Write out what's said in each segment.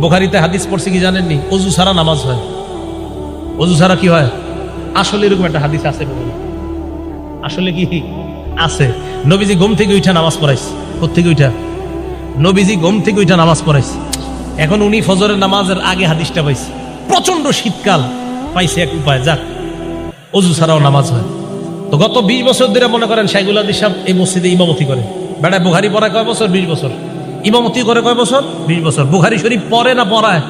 বুখারীতে হাদিস পড়ছে কি জানেননি? ওযু ছাড়া নামাজ হয়। ওযু ছাড়া কি হয়? আসলে এরকম একটা হাদিস আছে, আসলে কি আছে? নবীজি ঘুম থেকে উঠা নামাজ পড়াইছে। কোত্থেকে উঠা? নবীজি ঘুম থেকে উঠা নামাজ পড়াইছে। এখন উনি ফজরের নামাজের আগে হাদিসটা পাইছে। প্রচন্ড শীতকাল, পাইছে এক উপায়, যাক ওযু ছাড়াও নামাজ হয়। তো গত 20 বছর ধরে মনে করেন শাইখুল হাদিস সাহেব এই মসজিদে ইমামতি করে। বেড়ায় বুখারী পড়ায় কয় বছর? 20 বছর। ইমামতি করে কয় বছর? 20 বছর। বুখারী শরীফ পড়ে না পড়ায়?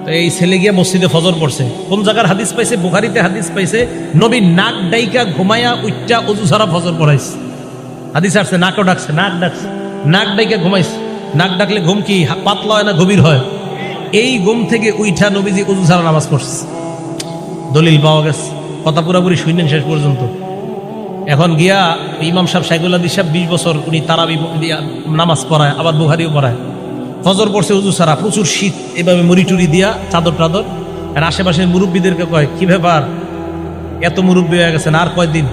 তো এই ছেলে গিয়ে মসজিদে ফজর পড়ছে। কোন জায়গার হাদিস পাইছে? বুখারীতে হাদিস পাইছে, নবী নাক ডাইকা ঘুমায়া উঠটা ওযু ছাড়া ফজর পড়াইছে। হাদিস আসছে, নাকও ডাকছে, নাক ডাকছে, নাক ডাইকা ঘুমাইছে। নাক ডাকলে ঘুম কি পাতলা হয় না গভীর হয়? এই ঘুম থেকে উইঠা নবীজি ওযু ছাড়া নামাজ পড়ছে। দলিল পাওয়া গেছে, কথা পুরাপুরি শুনলেন শেষ পর্যন্ত। এখন গিয়া ইমাম সাহেব শাইখুল হাদিস সাহেব 20 বছর উনি তারাবি দিয়া নামাজ পড়ায়, আবার বুখারীও পড়ায়। ফজর পড়ছে ওযু ছাড়া, প্রচুর শীত, এভাবে মুড়ি টুরি দিয়া চাদর টাদর। আর আশেপাশের মুরব্বীদেরকে কয়, কি ব্যাপার এত মুরব্বী হয়ে গেছেন, আর কয়দিন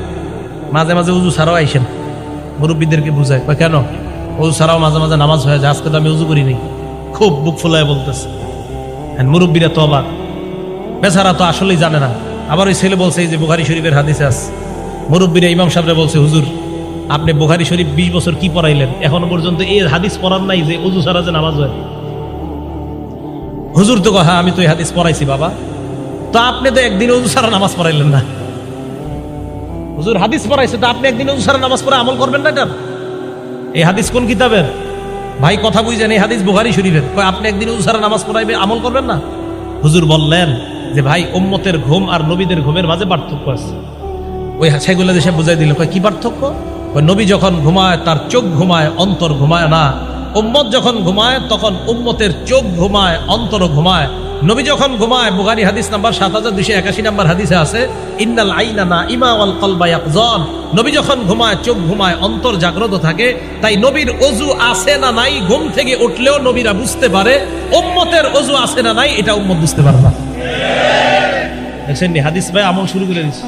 মাঝে মাঝে ওযু ছাড়াও আইসেন। মুরব্বীদেরকে বুঝায়, কয় কেন? ওযু ছাড়াও মাঝে মাঝে নামাজ হয়ে যায়, আজকে তো আমি ওযু করি নাই। খুব বুক ফুলায় বলতেছে। মুরব্বীরা তো অবাক, বেচারা তো আসলেই জানে না। আবার ওই ছেলে বলছে, এই যে বুখারী শরীফের হাদিসে আছে। মুরব্বীরা ইমাম সাহেবরা বলছে, হুজুর আপনি বুখারী শরীফ 20 বছর কি পড়াইলেন, এখনো পর্যন্ত এই হাদিস পড়ার নাই যে ওযু ছাড়া যে নামাজ হয়। হুজুর তো হ্যাঁ আমি তো এই হাদিস পড়াইছি বাবা। তো আপনি তো একদিন ওযু ছাড়া নামাজ পড়াইলেন না। হুজুর হাদিস পড়াইছে, তো আপনি একদিন ওযু ছাড়া নামাজ পড়ে আমল করবেন না? এটা এই হাদিস কোন কিতাবের? ভাই কথা বুঝেন, এই হাদিস বুখারী শরীফের। আপনি একদিন ওযু ছাড়া নামাজ পড়াইবে, আমল করবেন না? হুজুর বললেন যে ভাই উম্মতের ঘুম আর নবীদের ঘুমের মাঝে পার্থক্য আছে। ওই শাইখুল হাদিস সাহেব বুঝাই দিল, কয় কি পার্থক্য? নবী যখন ঘুমায় তার চোখ ঘুমায়, অন্তর ঘুমায় না। উম্মত যখন ঘুমায় তখন উম্মতের চোখ ঘুমায়, অন্তর ঘুমায়। নবী যখন ঘুমায়, বুখারী হাদিস নাম্বার 7281 নাম্বার হাদিসে আছে, ইন্নাল আইনা নাইমা ওয়াল কলবা ইয়াকযান। নবী যখন ঘুমায় চোখ ঘুমায়, অন্তর জাগ্রত থাকে। তাই নবীর ওযু আছে না নাই ঘুম থেকে উঠলেও নবীরা বুঝতে পারে। উম্মতের ওযু আছে না নাই এটা উম্মত বুঝতে পারে না। দেখছেন নি হাদিস ভাই আমল শুরু করে দিচ্ছে।